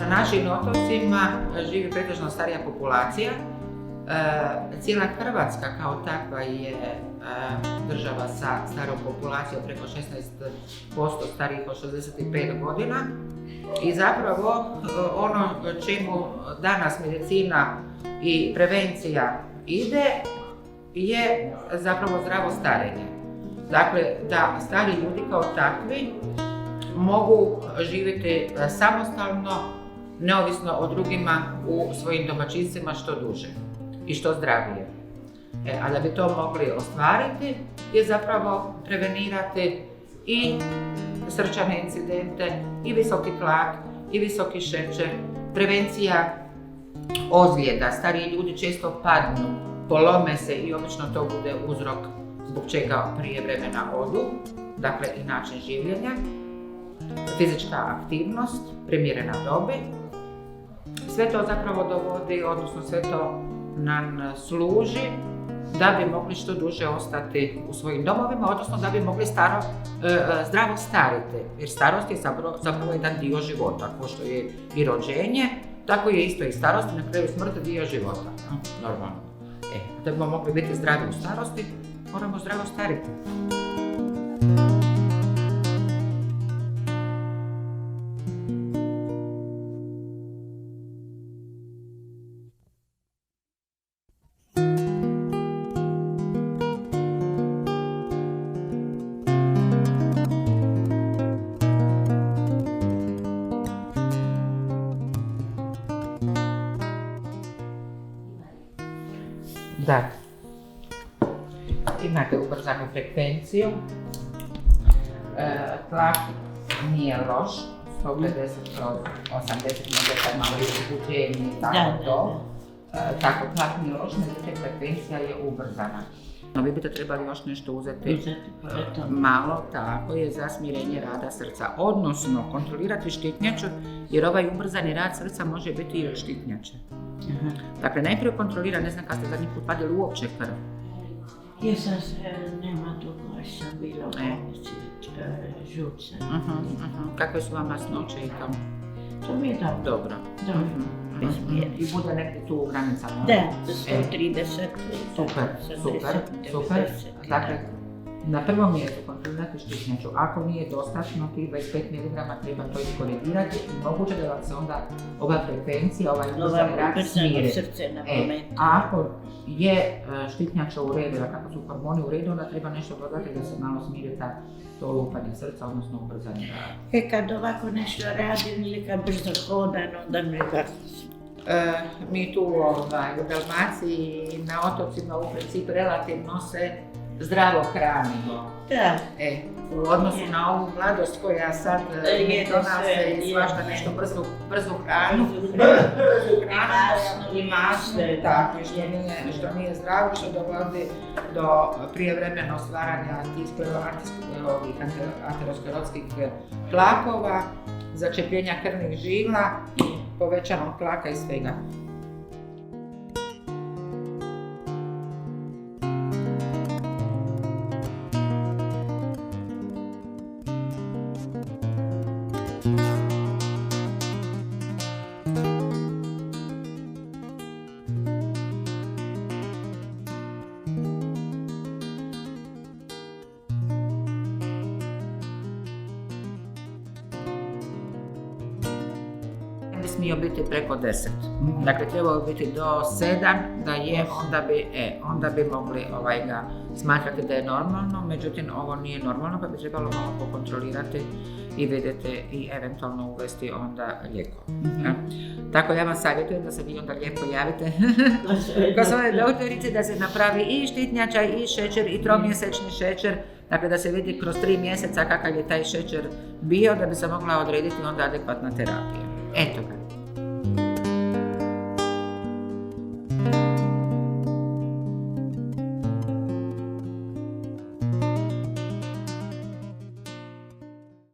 našim otocima živi pretežno starija populacija. Cijela Hrvatska kao takva je država sa starom populacijom, preko 16% starijih od 65 godina. I zapravo ono čemu danas medicina i prevencija ide je zapravo zdravo starenje. Dakle, da stari ljudi kao takvi mogu živjeti samostalno, neovisno o drugima u svojim domaćinstvima što duže i što zdravije. A da bi to mogli ostvariti je zapravo prevenirati i srčane incidente, i visoki tlak, i visoki šećer, prevencija ozljeda. Stariji ljudi često padnu, polome se i obično to bude uzrok zbog čega prije vremena odu, dakle i način življenja, fizička aktivnost, primjerena dobi. Sve to zapravo dovodi, odnosno sve to nam služi da bi mogli što duže ostati u svojim domovima, odnosno da bi mogli zdravo stariti. Jer starost je zapravo jedan dio života, kao što je i rođenje, tako je isto i starost i na kraju smrt dio života. Normalno. Da bi mogli biti zdravi u starosti, moramo zdravo stariti. Da, imate ubrzanu frekvenciju, tlak nije loš, 150/80 možda malo izbuđenje i tako to. Tako tlak nije loš, međutim frekvencija je ubrzana. No, vi biste trebali još nešto uzeti malo, tako je, za smirenje rada srca, odnosno kontrolirati štitnjaču, jer ovaj ubrzani rad srca može biti i od štitnjače. Dakle, najprije kontrolira, ne znam kada ste zadnji put vadili uopće krv. Jesam se, nema dugo, sam bila u bolnici, žuce. Kakve su vam masnoće i to? To mi je dobro. Dobro. I bude negdje tu u granicama? Da, 130. Super. Dakle, na prvom mjestu kontrolirati štitnjaču. Ako nije dostatno, tih 25 mg treba to iskorigirati i moguće da vam se onda ova frekvencija, ovaj ubrzani rad smiri. Ako je štitnjača u redu, a kako su hormoni u redu, onda treba nešto dodati da se malo smiri to lupanje srca, odnosno ubrzani rad. Kad ovako nešto radim ili kad brzo hodam, onda mi kako mi tu u Dalmaciji na otocima u principu relativno se zdravo hranimo. Da. U odnosu na ovu mladost koja sad donose i svašta nešto brzu hranu. I masno, tako, što nije zdravo, što dovodi do prijevremenog stvaranja aterosklerotskih tlakova, začepljenja krvnih žila, povećanog tlaka i svega. Smio biti preko 10. Dakle, trebalo biti do 7, da je, onda bi mogli ga smatrati da je normalno, međutim ovo nije normalno, pa bi trebalo malo pokontrolirati i vidjeti i eventualno uvesti onda lijekove. Tako ja vam savjetujem da se vi onda lijepo javite kod svoje doktorice, da se napravi i štitnjača, i šećer, i tromjesečni šećer, dakle da se vidi kroz 3 mjeseca kakav je taj šećer bio, da bi se mogla odrediti onda adekvatna terapija. Eto ga.